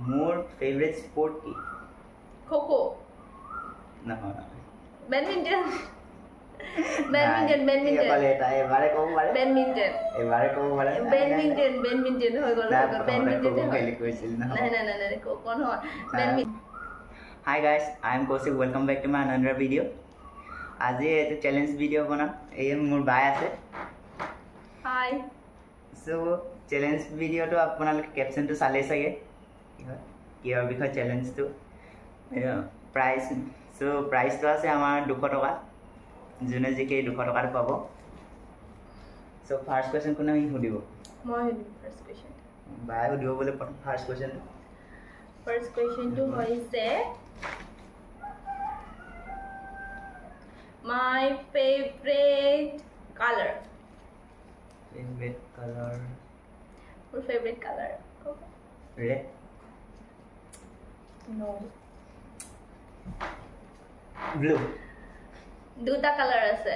মোৰ favourite sport কি? খো-খো, নহয় বেডমিণ্টন, এবাৰে ক'ব পাৰে বেডমিণ্টন হৈ গ'ল কৈছিল নাই খো-খো নহয় badminton. Hi guys, I am Kaushik. Welcome back to my another video. আজি এইটো চ্যালেঞ্জ ভিডিও বনাম। এই মোৰ বাই আছে। হাই। সো চ্যালেঞ্জ ভিডিওটো আপোনালোকে ক্যাপশনটো চালে চাগে কিহৰ বিষয়ে চ্যালেঞ্জটো প্ৰাইজ প্ৰাইজটো আছে আমাৰ 200 টকা যোনে জিকে 200 টকা পাব। সো ফাৰ্স্ট কোৱেশ্চন কোনে সুধিব? মই ফাৰ্স্ট কোৱেশ্চন বাই সুধিব বলে ফাৰ্স্ট কোৱেশ্চন। ফাৰ্স্ট কোৱেশ্চনটো হৈছে my favorite color. Favorite color? Your favorite color? Red? No. Blue? দুটা কালার আছে।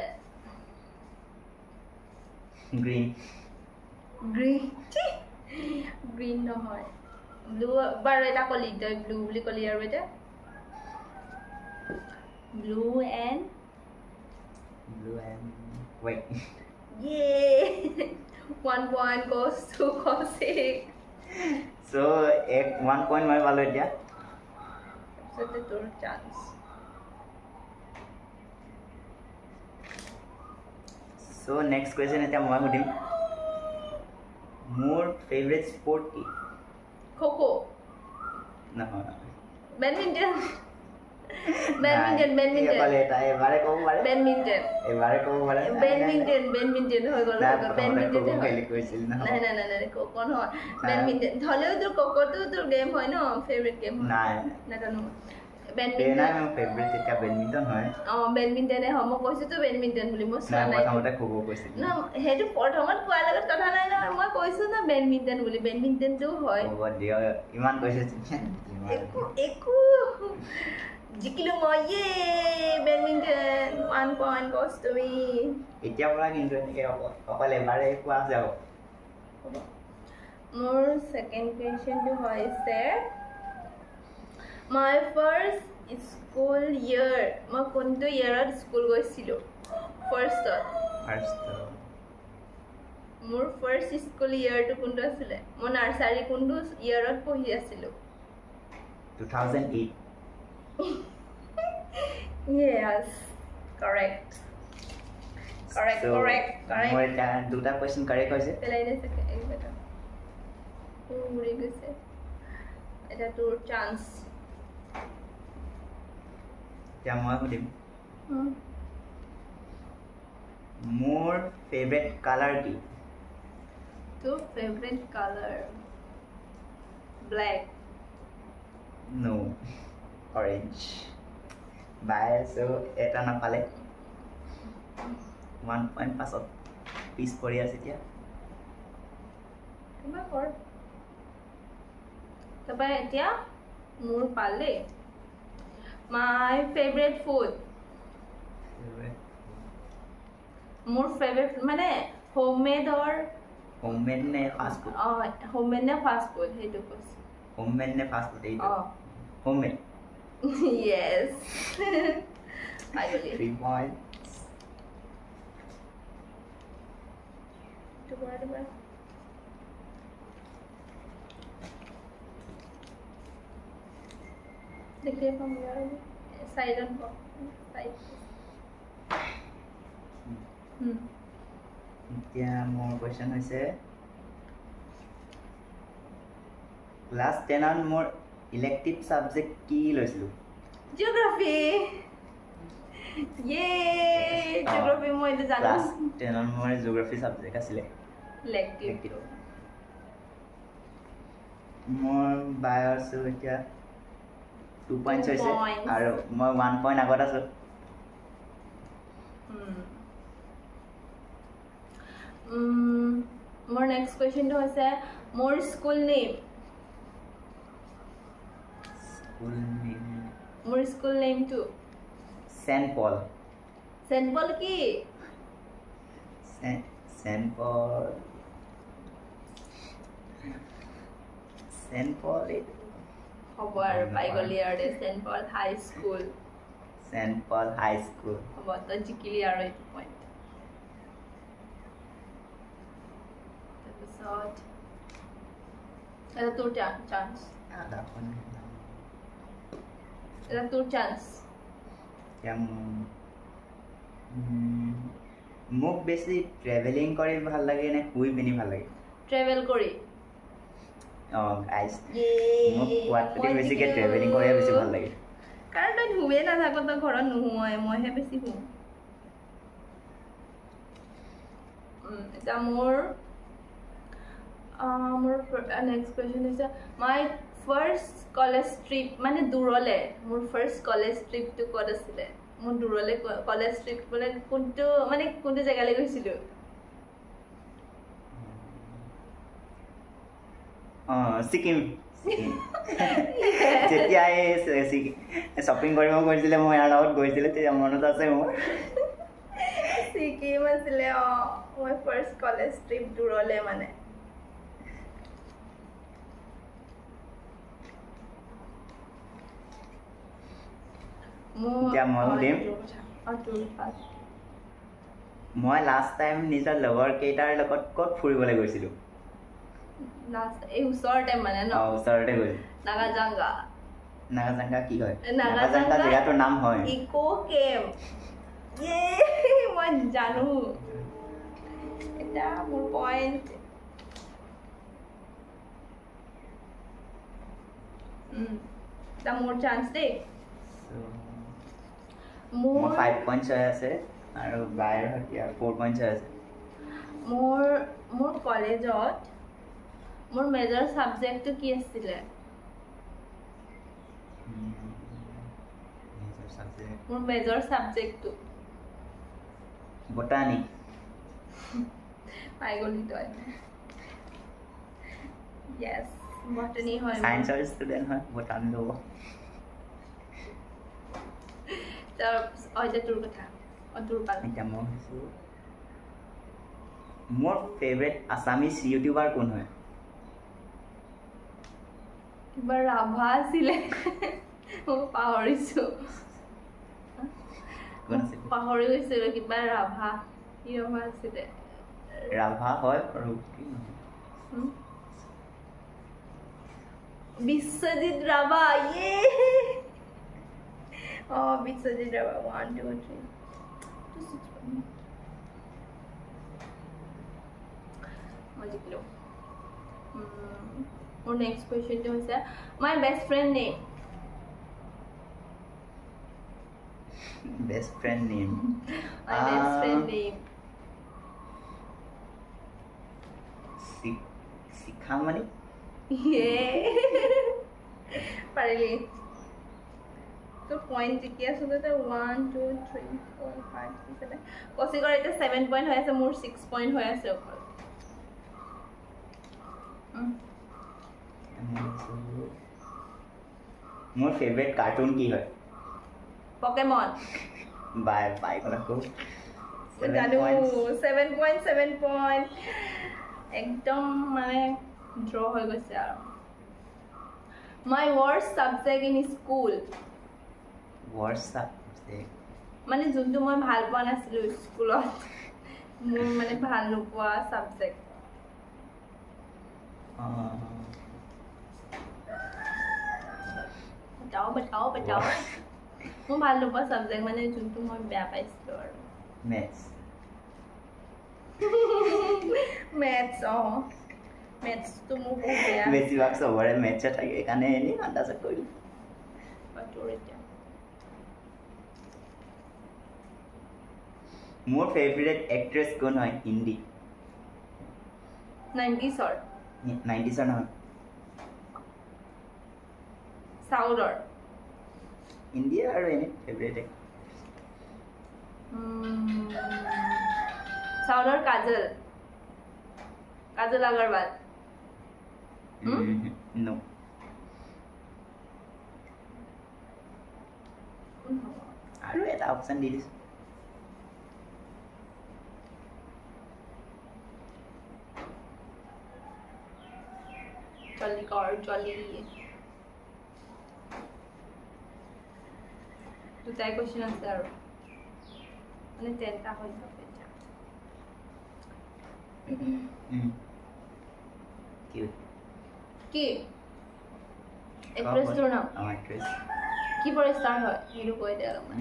Green? Green নহয়। Blue বাৰ এটা কলি তই ব্লু বুলি কলি আৰু এটা blue and white. Yay! 1 point goes to Kaushik. So 1 point মই পালো এতিয়া। So তোৰ chance. So next question এতিয়া মই সুধিম। মোৰ ফেভৰেট স্পৰ্ট কি? খো-খো নহয় বেডমিণ্টন এবাৰে ক'ব পাৰে বেডমিণ্টন হৈ গ'ল কৈছিল নাই খো-খো নহয় বেডমিণ্টন হ'লেও তোৰ খো-খোটো তোৰ গেম হয় ন ফেভৰেট গেম নাই নাজানো বেডমিণ্টন ফেভৰেট এতিয়া বেডমিণ্টন হয় বেডমিণ্টনে হয় মই কৈছোতো বেডমিণ্টন বুলি মই চোৱা নাই প্ৰথমতে খো-খো কৈছিল ন সেইটো প্ৰথমত কোৱাৰ লগত কথা নাই নহয় মই কৈছো না বেডমিণ্টন বুলি বেডমিণ্টনটো হয় হ'ব দিয় ইমান কৈছে একো জিকিলো মই badminton 1 point goes to me এতিয়া পৰা কিন্তু এনেকে অকল এবাৰে কোৱা যাব মোৰ সেকেন্ড কোৱেশ্চনটো হৈছে my first school year মই কোনটো ইয়াৰত স্কুল গৈছিলো ফাৰ্স্ট মোৰ ফাৰ্স্ট স্কুল ইয়াৰটো কোনটো আছিলে মই নাৰ্সাৰী কোনটো ইয়াৰত পঢ়ি আছিলো 2008 yes correct মই এটা দুটা কোৱেশ্চন কাৰেক্ট হৈছে পেলাই দে সকে এক বেটা উৰি গৈছে এটা তোৰ চান্স এতিয়া মই সুধিম মোৰ ফেভৰেট কালাৰ কি তোৰ ফেভৰেট কালাৰ ব্ল্যাক নো অৰেঞ্জ বাই সো এটা নাপালে 1 point পাছত পিছ পৰি আছে এতিয়া কিমান কৰ তবে এতিয়া মোৰ পালে my favorite food মোৰ ফেভাৰিট মানে হোমমেড নে ফাষ্ট ফুড হোমমেড নে ফাষ্ট ফুড হেইটো কৈছে হোমমেড নে ফাষ্ট ফুড এইটো homemade yes I believe 3 points to whatever देखिए हम यार साइलेंट साइड এতিয়া মোৰ কোৱেশ্চন হৈছে ক্লাছ 10 ত মোৰ ইলেক্টিভ সাবজেক্ট কি লৈছিলো জিওগ্ৰাফি জিওগ্ৰাফি মই এটা জানো ক্লাছ 10 ত মোৰ জিওগ্ৰাফি সাবজেক্ট আছিল ইলেক্টিভ মোৰ বায়'ছো এতিয়া 2 points হৈছে আৰু মই 1 point আগত আছো মোৰ নেক্সট কোৱেশ্চনটো হৈছে মোৰ স্কুল নেম মোৰ স্কুল নেমটো সেন্ট পল কি সেন্ট পল হ'ব আৰু পাই গ'লি আৰু দে চেণ্ট পল হাই স্কুল চেণ্ট পল হাই স্কুল হ'ব তই জিকিলি আৰু এইটো পইণ্ট তাৰপিছত এটা তোৰ চান্স এটা তোৰ চান্স মোক বেছি ট্ৰেভেলিং কৰি ভাল লাগে নে শুই পিনি ভাল লাগে ট্ৰেভেল কৰি গাইজ মোক খোৱাতকৈ বেছিকৈ ট্ৰেভেলিং কৰিয়ে বেছি ভাল লাগে কাৰণ তই শুৱে নাথাক তই ঘৰত নুশুৱাই মইহে বেছি শুওঁ এতিয়া মোৰ নেক্সট কুৱেশ্যন হৈছে মাই ফাৰ্ষ্ট কলেজ ট্ৰিপ মানে দূৰলৈ মোৰ ফাৰ্ষ্ট কলেজ ট্ৰিপটো ক'ত আছিলে মোৰ দূৰলৈ কলেজ ট্ৰিপ মানে কোনটো জেগালৈ গৈছিলোঁ ছিকিম যেতিয়া শ্বপিং কৰিব গৈছিলে মই ইয়াৰ লগত গৈছিলোঁ তেতিয়া মনত আছে মোৰ ছিকিম আছিলে মই ফাৰ্ষ্ট কলেজ ট্ৰিপ দূৰলৈ মানে মই লাষ্ট টাইম নিজৰ লগৰ কেইটাৰ লগত ক'ত ফুৰিবলৈ গৈছিলোঁ এই ওচৰতে মানে ন ওচৰতে গৈছিলোঁ নাগাজাঙ্গা কি হয় নাগাজাঙ্গা জেগাটোৰ নাম হয় ইকো কেম্প মই জানো এটা মোৰ পইণ্ট মোৰ চান্স দেই মোৰ 5 পইণ্টছ হৈ আছে আৰু বায়ৰ এতিয়া 4 পইণ্টছ হৈ আছে মোৰ কলেজত মোৰ মেজৰ সাবজেক্টটো কি আছিলে মোৰ মেজৰ সাবজেক্টটো বটানী পাই গলি তই yes বটানী হয় সায়েন্সৰ ষ্টুডেন্ট হয় বটানী ল'ব তাৰ তোৰ কথা তোৰ পাল এতিয়া মই মোৰ ফেভৰেট আছামিজ ইউটিউবাৰ কোন হয় কিবা ৰাভা আছিলে মই পাহৰিছোঁ পাহৰি গৈছিলোঁ কিবা ৰাভা কি ৰাভা আছিলে ৰাভা হয় আৰু বিশ্বজিৎ ৰাভা বিশ্বজিৎ ৰাভা 1 2 3 মই জিকিলোঁ মোৰ নেক্সট কুৱেশ্যনটো হৈছে my best friend name best friend name my best friend name Sikhamani পাৰিলি তো পইণ্ট জিকি আছো তো 1 2 3 4 5 6 7 কচিকৰ এতিয়া 7 পইণ্ট হৈ আছে মোৰ 6 পইণ্ট হৈ আছে অকল মোৰ ফেভৰেট কাৰ্টুন কি হয় পকেমন বাই কলকো জানো 7 পইণ্ট একদম মানে ড্ৰ হৈ গৈছে আৰু মাই worst subject in school মানে যোনটো মই ভাল পোৱা নাছিলোঁ স্কুলত মোৰ মানে ভাল নোপোৱা সাবজেক্ট बताओ মই ভাল নোপোৱা সাবজেক্ট মানে যোনটো মই বেয়া পাইছিলোঁ আৰু মেথছ মেথছটো মোৰ বহুত বেয়া বেছিভাগ চবৰে মেথছে থাকে সেইকাৰণে এনেই আন্দাজত কৰিলোঁ মোৰ ফেভৰেট এক্ট্ৰেছ কোন হয় হিন্দী 90sৰ নহয় চাউথৰ ইণ্ডিয়া আৰু এনে ফেভৰেট চাউথৰ কাজল আগৰৱাল নো আৰু এটা অপশ্যন দি দিছোঁ জলদি দুটাই কোৱেশ্চন আছে আৰু মানে 10টা হৈ যাব এতিয়া কি এক্ট্ৰেছটোৰ নাম এক্ট্ৰেছ কি পৰা ষ্টাৰ্ট হয় সেইটো কৈ দে অলপমান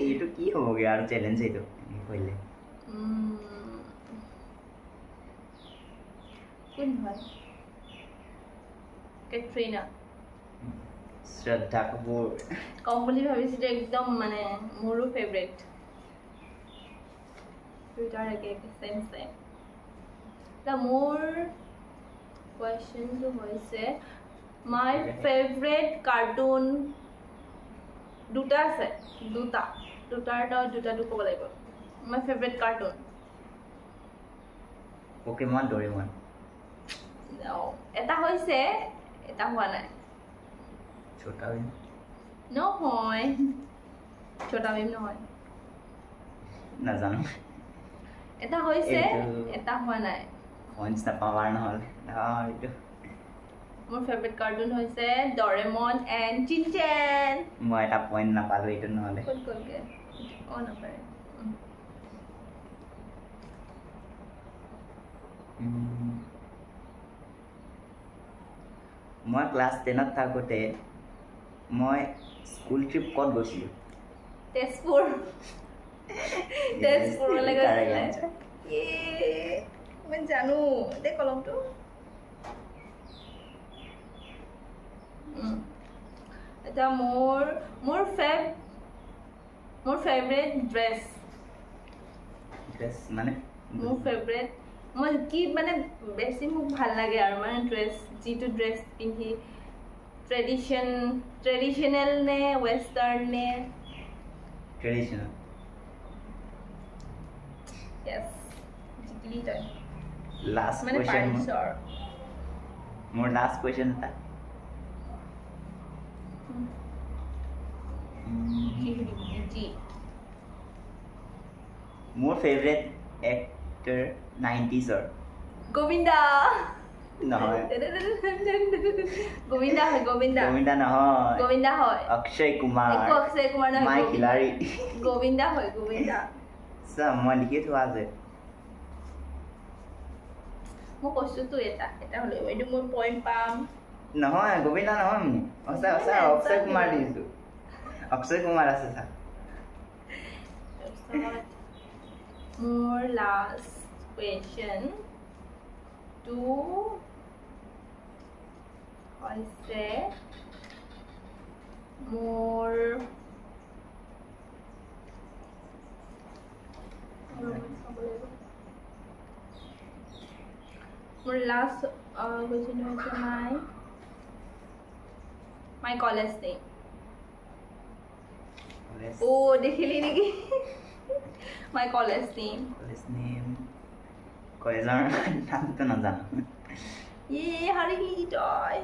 এইটো কি হ'বগে আৰু চেলেঞ্জ এইটো কৰিলে কোন হয় কেটৰিনা শ্ৰদ্ধা কাপুৰ কম বুলি ভাবিছিলো একদম মানে মোৰো ফেভৰেট দুইটাৰ একে চেম চেম মোৰ কোৱেশ্চনটো হৈছে মাই ফেভৰেট কাৰ্টুন দুটা আছে দুটাৰ দুটাটো ক'ব লাগিব my favourite cartoon Pokemon Doraemon এটা হৈছে এটা হোৱা নাই ছোটা ভীম নহয় ছোটা ভীম নহয় নাজানো এটা হৈছে এটা হোৱা নাই পইণ্টছ নাপাৱাৰ নহ'ল এইটো মোৰ ফেভৰেট কাৰ্টুন হৈছে ডৰেমন এণ্ড চিনচেন মই এটা পইণ্ট নাপালো এইটো নহ'লে ক'ত গ'লগে নাপাৰে মই ক্লাছ 10ত থাকোঁতে মই স্কুল ট্ৰিপ ক'ত গৈছিলোঁ তেজপুৰলৈ গৈছিলে মই জানো দে কলমটো এটা মোৰ ফেভৰেট ড্ৰেছ মানে মোৰ ফেভৰেট মই কি মানে বেছি মোক ভাল লাগে আৰু মানে ড্ৰেছ যিটো ড্ৰেছ পিন্ধি ট্ৰেডিশ্যনেল নে ৱেষ্টাৰ্ণ নে traditional Yes. Jiggly time. Last Mane question. sir. More last question tha. Ji. More favorite actor 90s sir. Govinda. No. Govinda hoy Govinda. Govinda no hoy. Govinda hoy. Akshay Kumar. Eko Akshay Kumar na. Mike Hillary. Govinda hoy Govinda. মই লিখি থোৱা আছে মই কৈছো তো এটা হলে এইটো মোৰ পইণ্ট পাম নহয় গোবিন্দা নহয় অক্ষয় কুমাৰ দিছো অক্ষয় কুমাৰ আছে স্যাৰ মোৰ লাষ্ট কোৱেশ্চন টু হৈছে মোৰ last question was my college name. Oh, dekhili niki. My college name. College naam to na jano. Ye hari toy.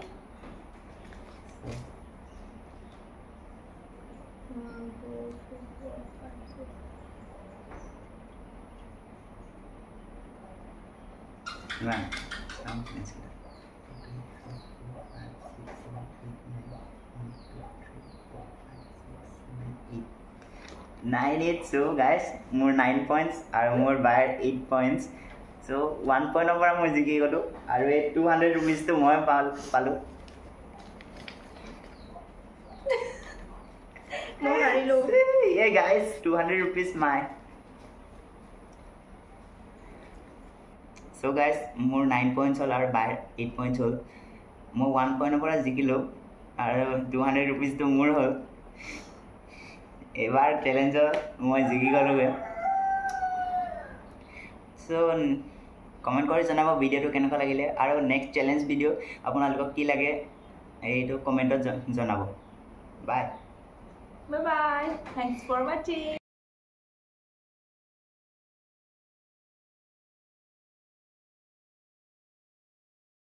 Right. 9-8 so guys more 9 points and more by 8 points so 1 point over moi jiki golu aru 200 rupees to moi palu no harilo yeah guys 200 rupees my so guys more 9 points all are by 8 points all more 1 point over jikilo aru 200 rupees to more hol এবাৰ চ্যালেঞ্জৰ মই জিকি গলোগে so comment কৰি জনাব ভিডিওটো কেনেকুৱা লাগিলে আৰু next challenge video আপোনালোকক কি লাগে এইটো কমেন্টত জনাব বাই bye thanks for watching